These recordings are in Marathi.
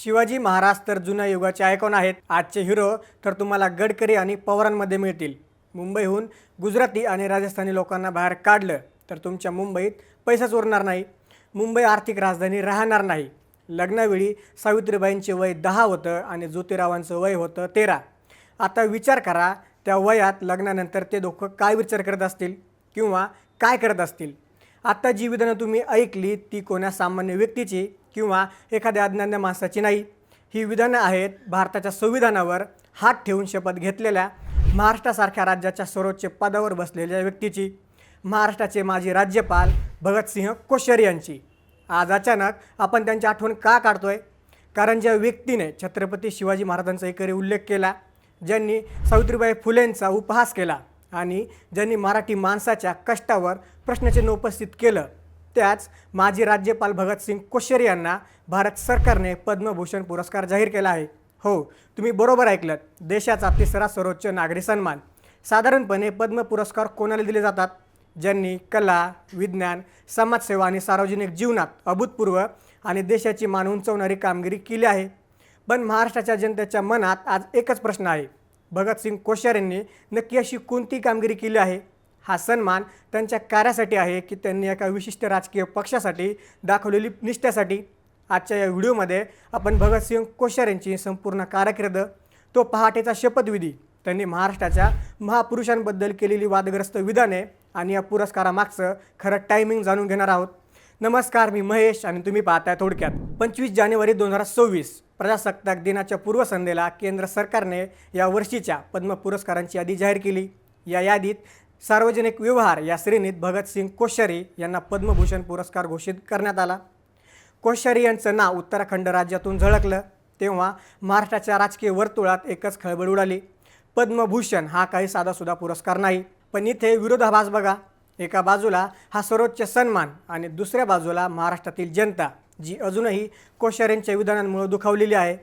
शिवाजी महाराज तर जुन्या युगाचे आयकॉन आहेत. आजचे हिरो तर तुम्हाला गडकरी आणि पवारांमध्ये मिळतील. मुंबईहून गुजराती आणि राजस्थानी लोकांना बाहेर काढलं तर तुमच्या मुंबईत पैसाच उरणार नाही. मुंबई आर्थिक राजधानी राहणार नाही. लग्नावेळी सावित्रीबाईंचे वय 10 होतं आणि ज्योतिरावांचं वय होतं 13. आता विचार करा, त्या वयात लग्नानंतर ते दोघं काय विचार करत असतील किंवा काय करत असतील. आता जी विधानं तुम्ही ऐकली ती कोणा सामान्य व्यक्तीची किंवा एखाद्या अज्ञानी माणसाची नाही. ही विधानं आहेत भारताच्या संविधानावर हात ठेवून शपथ घेतलेल्या महाराष्ट्रासारख्या राज्याच्या सर्वोच्च पदावर बसलेल्या व्यक्तीची, महाराष्ट्राचे माजी राज्यपाल भगतसिंह कोश्यारी यांची. आज अचानक आपण त्यांची आठवण का काढतोय? कारण ज्या व्यक्तीने छत्रपती शिवाजी महाराजांचा एकरी उल्लेख केला, ज्यांनी सावित्रीबाई फुलेंचा उपहास केला आणि ज्यांनी मराठी माणसाच्या कष्टावर प्रश्नचिन्ह उपस्थित केलं, त्याच माजी राज्यपाल भगतसिंग कोश्यारी यांना भारत सरकारने पद्मभूषण पुरस्कार जाहीर केला आहे. हो, तुम्ही बरोबर ऐकलं. देशाचा तिसरा सर्वोच्च नागरी सन्मान. साधारणपणे पद्म पुरस्कार कोणाला दिले जातात? ज्यांनी कला, विज्ञान, समाजसेवा आणि सार्वजनिक जीवनात अभूतपूर्व आणि देशाची मान उंचावणारी कामगिरी केली आहे. पण महाराष्ट्राच्या जनतेच्या मनात आज एकच प्रश्न आहे, भगतसिंग कोश्यारींनी नक्की अशी कोणती कामगिरी केली आहे? हा सन्मान त्यांच्या कार्यासाठी आहे की त्यांनी एका विशिष्ट राजकीय पक्षासाठी दाखवलेली निष्ठेसाठी? आजच्या या व्हिडिओमध्ये आपण भगतसिंग कोश्यारींची संपूर्ण कारकीर्द, तो पहाटेचा शपथविधी, त्यांनी महाराष्ट्राच्या महापुरुषांबद्दल केलेली वादग्रस्त विधाने आणि या पुरस्कारामागचं खरं टायमिंग जाणून घेणार आहोत. नमस्कार, मी महेश आणि तुम्ही पाहताय थोडक्यात. 25 जानेवारी 2024 प्रजासत्ताक दिनाच्या पूर्वसंध्येला केंद्र सरकारने या वर्षीच्या पद्म पुरस्कारांची यादी जाहीर केली. या यादीत सार्वजनिक व्यवहार या श्रेणीत भगतसिंग कोश्यारी यांना पद्मभूषण पुरस्कार घोषित करण्यात आला. कोश्यारी यांचं नाव उत्तराखंड राज्यातून झळकलं तेव्हा महाराष्ट्राच्या राजकीय वर्तुळात एकच खळबळ उडाली. पद्मभूषण हा काही साधासुद्धा पुरस्कार नाही. पण इथे विरोधाभास बघा. एका बाजूला हा सर्वोच्च सन्मान आणि दुसऱ्या बाजूला महाराष्ट्रातील जनता, जी अजूनही कोश्यारींच्या विधानांमुळे दुखावलेली आहे.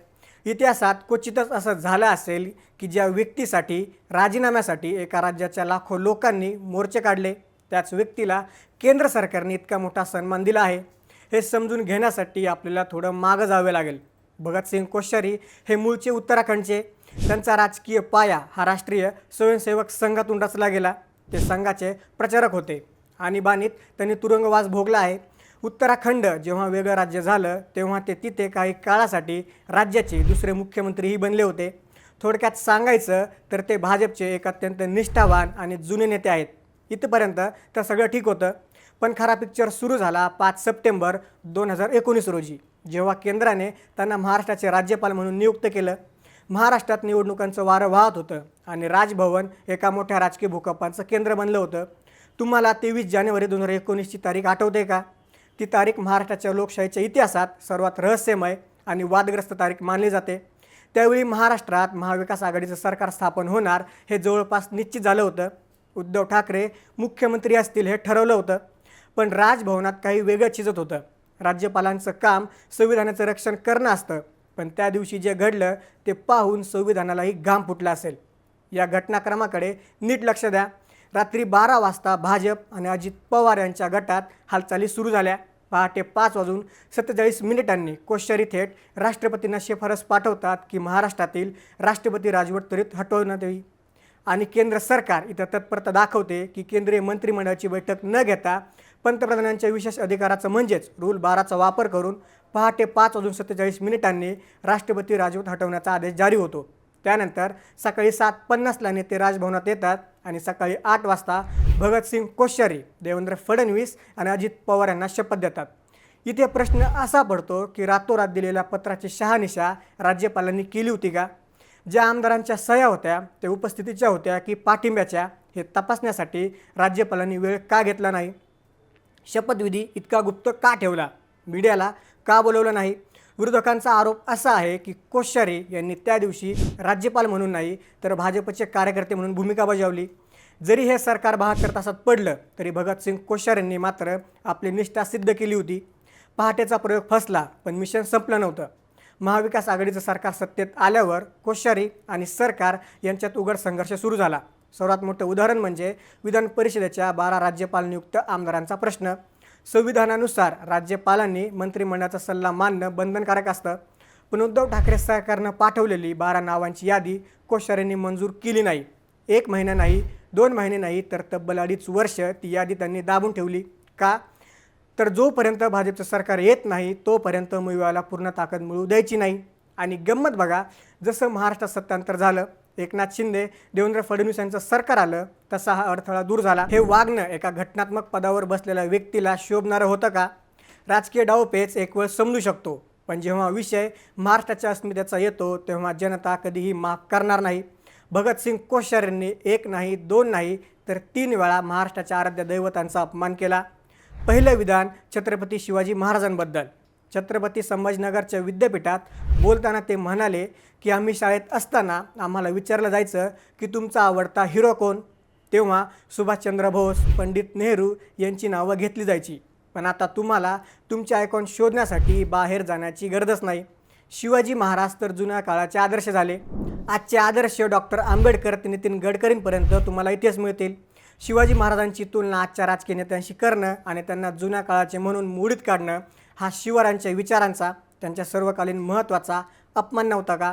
इतिहासात क्वचितच असं झालं असेल की ज्या व्यक्तीसाठी राजीनाम्यासाठी एका राज्याच्या लाखो लोकांनी मोर्चे काढले, त्याच व्यक्तीला केंद्र सरकारने इतका मोठा सन्मान दिला आहे. हे समजून घेण्यासाठी आपल्याला थोडं मागं जावे लागेल. भगतसिंग कोश्यारी हे मूळचे उत्तराखंडचे. त्यांचा राजकीय पाया हा राष्ट्रीय स्वयंसेवक संघातून रचला गेला. ते संघाचे प्रचारक होते. आणीबाणीत त्यांनी तुरुंगवास भोगला आहे. उत्तराखंड जेव्हा वेगळं राज्य झालं तेव्हा ते तिथे काही काळासाठी राज्याचे दुसरे मुख्यमंत्रीही बनले होते. थोडक्यात सांगायचं तर ते भाजपचे एक अत्यंत निष्ठावान आणि जुने नेते आहेत. इथपर्यंत तर सगळं ठीक होतं. पण खरा पिक्चर सुरू झाला 5 सप्टेंबर 2019 रोजी, जेव्हा केंद्राने त्यांना महाराष्ट्राचे राज्यपाल म्हणून नियुक्त केलं. महाराष्ट्रात निवडणुकांचं वारं वाहत होतं आणि राजभवन एका मोठ्या राजकीय भूकंपाचं केंद्र बनलं होतं. तुम्हाला 23 जानेवारी 2019ची तारीख आठवते का? ती तारीख महाराष्ट्राच्या लोकशाहीच्या इतिहासात सर्वात रहस्यमय आणि वादग्रस्त तारीख मानली जाते. त्यावेळी महाराष्ट्रात महाविकास आघाडीचं सरकार स्थापन होणार हे जवळपास निश्चित झालं होतं. उद्धव ठाकरे मुख्यमंत्री असतील हे ठरवलं होतं. पण राजभवनात काही वेगळं चिजत होतं. राज्यपालांचं काम संविधानाचं रक्षण करणं असतं. पण त्या दिवशी जे घडलं ते पाहून संविधानालाही घाम फुटला असेल. या घटनाक्रमाकडे नीट लक्ष द्या. रात्री 12 वाजता भाजप आणि अजित पवार यांच्या गटात हालचाली सुरू झाल्या. पहाटे 5:47 कोश्यारी थेट राष्ट्रपतींना शिफारस पाठवतात की महाराष्ट्रातील राष्ट्रपती राजवट त्वरित हटवण्यात यावी. आणि केंद्र सरकार इथं तत्परता दाखवते की केंद्रीय मंत्रिमंडळाची बैठक न घेता पंतप्रधानांच्या विशेष अधिकाराचं म्हणजेच रूल 12चा वापर करून पहाटे 5:47 राष्ट्रपती राजवट हटवण्याचा आदेश जारी होतो. त्यानंतर सकाळी 7:50 नेते राजभवनात येतात आणि सकाळी 8 वाजता भगतसिंग कोश्यारी, देवेंद्र फडणवीस आणि अजित पवार यांना शपथ देतात. इथे प्रश्न असा पडतो की रातोरात दिलेल्या पत्राची शहानिशा राज्यपालांनी केली होती का? ज्या आमदारांच्या सह्या होत्या त्या उपस्थितीच्या होत्या की पाठिंब्याच्या, हे तपासण्यासाठी राज्यपालांनी वेळ का घेतला नाही? शपथविधी इतका गुप्त का ठेवला? मीडियाला का बोलवलं नाही? विरोधकांचा आरोप असा आहे की कोश्यारी यांनी त्या दिवशी राज्यपाल म्हणून नाही तर भाजपचे कार्यकर्ते म्हणून भूमिका बजावली. जरी हे सरकार 72 तासात पडलं तरी भगतसिंग कोश्यारींनी मात्र आपली निष्ठा सिद्ध केली होती. पहाटेचा प्रयोग फसला पण मिशन संपलं नव्हतं. महाविकास आघाडीचं सरकार सत्तेत आल्यावर कोश्यारी आणि सरकार यांच्यात उघड संघर्ष सुरू झाला. सर्वात मोठं उदाहरण म्हणजे विधान परिषदेच्या 12 राज्यपाल नियुक्त आमदारांचा प्रश्न. संविधानानुसार राज्यपालांनी मंत्रिमंडळाचा सल्ला मानणं बंधनकारक असतं. पण उद्धव ठाकरे सरकारनं पाठवलेली 12 नावांची यादी कोश्यारींनी मंजूर केली नाही. 1 महिना नाही, 2 महिने नाही, तर तब्बल 2.5 वर्ष ती यादी त्यांनी दाबून ठेवली. का? तर जोपर्यंत भाजपचं सरकार येत नाही तोपर्यंत मोहिवाला पूर्ण ताकद मिळू द्यायची नाही. आणि गंमत बघा, जसं महाराष्ट्रात सत्तांतर झालं, एकनाथ शिंदे देवेंद्र फडणवीस यांचं सरकार आलं, तसा हा अडथळा दूर झाला. हे वागणं एका घटनात्मक पदावर बसलेल्या व्यक्तीला शोभणारं होतं का? राजकीय डावपेच एक वेळ समजू शकतो, पण जेव्हा विषय महाराष्ट्राच्या अस्मितेचा येतो तेव्हा जनता कधीही माफ करणार नाही. भगतसिंग कोश्यारींनी 1 नाही, 2 नाही, तर 3 वेळा महाराष्ट्राच्या आराध्य दैवतांचा अपमान केला. पहिलं विधान छत्रपती शिवाजी महाराजांबद्दल. छत्रपती संभाजीनगरच्या विद्यापीठात बोलताना ते म्हणाले की आम्ही शाळेत असताना आम्हाला विचारलं जायचं की तुमचा आवडता हिरो कोण? तेव्हा सुभाषचंद्र बोस, पंडित नेहरू यांची नावं घेतली जायची. पण आता तुम्हाला तुमचे आयकॉन शोधण्यासाठी बाहेर जाण्याची गरजच नाही. शिवाजी महाराज तर जुन्या काळाचे आदर्श झाले. आजचे आदर्श डॉक्टर आंबेडकर ते नितीन गडकरींपर्यंत तुम्हाला इथेच मिळतील. शिवाजी महाराजांची तुलना आजच्या राजकीय नेत्यांशी करणं आणि त्यांना जुन्या काळाचे म्हणून मोडीत काढणं हा शिवरायांच्या विचारांचा, त्यांच्या सर्वकालीन महत्त्वाचा अपमान नव्हता का?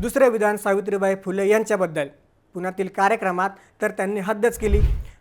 दुसरे विधान सावित्रीबाई फुले यांच्याबद्दल. पुण्यातील कार्यक्रमात तर त्यांनी हद्दच केली.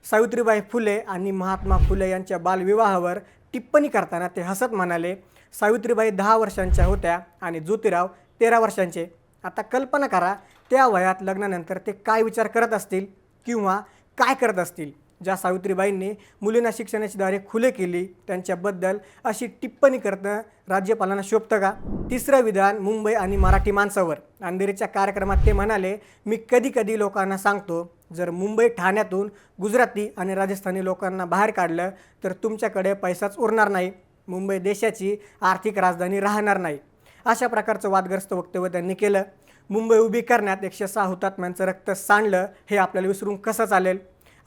सावित्रीबाई फुले आणि महात्मा फुले यांच्या बालविवाहावर टिप्पणी करताना ते हसत म्हणाले, सावित्रीबाई 10 वर्षांच्या होत्या आणि ज्योतिराव 13 वर्षांचे. आता कल्पना करा, त्या वयात लग्नानंतर ते काय विचार करत असतील किंवा काय करत असतील? ज्या सावित्रीबाईंनी मुलींना शिक्षणाची दारे खुले केली त्यांच्याबद्दल अशी टिप्पणी करणं राज्यपालांना शोभतं का? तिसरं विधान मुंबई आणि मराठी माणसावर. अंधेरीच्या कार्यक्रमात ते म्हणाले, मी कधी कधी लोकांना सांगतो, जर मुंबई ठाण्यातून गुजराती आणि राजस्थानी लोकांना बाहेर काढलं तर तुमच्याकडे पैसाच उरणार नाही. मुंबई देशाची आर्थिक राजधानी राहणार नाही. अशा प्रकारचं वादग्रस्त वक्तव्य त्यांनी केलं. मुंबई उभी करण्यात 106 हुतात्म्यांचं रक्त सांडलं हे आपल्याला विसरून कसं चालेल?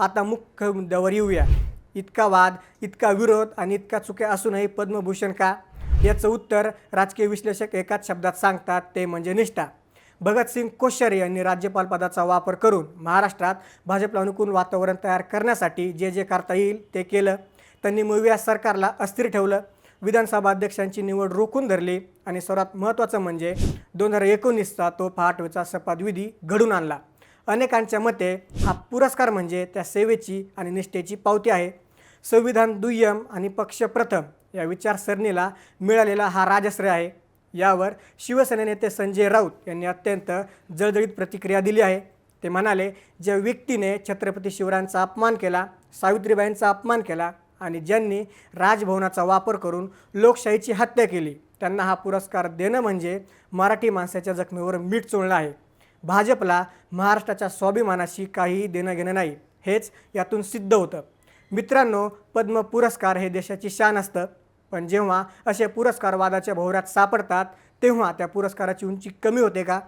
आता मुख्य मुद्द्यावर येऊया. इतका वाद, इतका विरोध आणि इतका चुक्या असूनही पद्मभूषण का? याचं उत्तर राजकीय विश्लेषक एकाच शब्दात सांगतात, ते म्हणजे निष्ठा. भगतसिंग कोश्यारी यांनी राज्यपाल पदाचा वापर करून महाराष्ट्रात भाजपला अनुकूल वातावरण तयार करण्यासाठी जे जे करता येईल ते केलं. त्यांनी मोविया सरकारला अस्थिर ठेवलं, विधानसभा अध्यक्षांची निवड रोखून धरली आणि सर्वात महत्त्वाचं म्हणजे 2019चा तो पहाटवेचा शपथविधी घडून आणला. अनेकांच्या मते हा पुरस्कार म्हणजे त्या सेवेची आणि निष्ठेची पावती आहे. संविधान दुय्यम आणि पक्ष प्रथम या विचारसरणीला मिळालेला हा राजश्रय आहे. यावर शिवसेना नेते संजय राऊत यांनी अत्यंत जळजळीत प्रतिक्रिया दिली आहे. ते म्हणाले, ज्या व्यक्तीने छत्रपती शिवरायांचा अपमान केला, सावित्रीबाईंचा अपमान केला आणि ज्यांनी राजभवनाचा वापर करून लोकशाहीची हत्या केली, त्यांना हा पुरस्कार देणं म्हणजे मराठी माणसाच्या जखमेवर मीठ चोळणं आहे. भाजपला महाराष्ट्राच्या स्वाभिमानाशी काहीही देणं घेणं नाही, हेच यातून सिद्ध होतं. मित्रांनो, पद्म पुरस्कार हे देशाची शान असतं, पण जेव्हा असे पुरस्कार वादाच्या भोवऱ्यात सापडतात तेव्हा त्या पुरस्काराची उंची कमी होते का?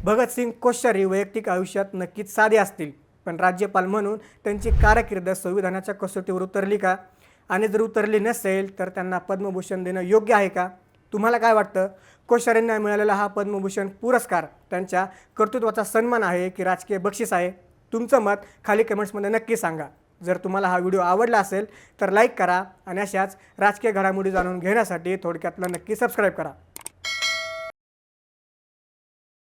भगतसिंग कोश्यारी वैयक्तिक आयुष्यात नक्कीच साधे असतील, पण राज्यपाल म्हणून त्यांची कारकीर्द संविधानाच्या कसोटीवर उतरली का? आणि जर उतरली नसेल तर त्यांना पद्मभूषण देणं योग्य आहे का? तुम्हाला काय वाटतं? कोश्यारींना मिळालेला हा पद्मभूषण पुरस्कार त्यांच्या कर्तृत्वाचा सन्मान आहे की राजकीय बक्षीस आहे? तुमचं मत खाली कमेंट्समध्ये नक्की सांगा. जर तुम्हाला हा व्हिडिओ आवडला असेल तर लाईक करा आणि अशाच राजकीय घडामोडी जाणून घेण्यासाठी थोडक्यातला नक्की सबस्क्राईब करा.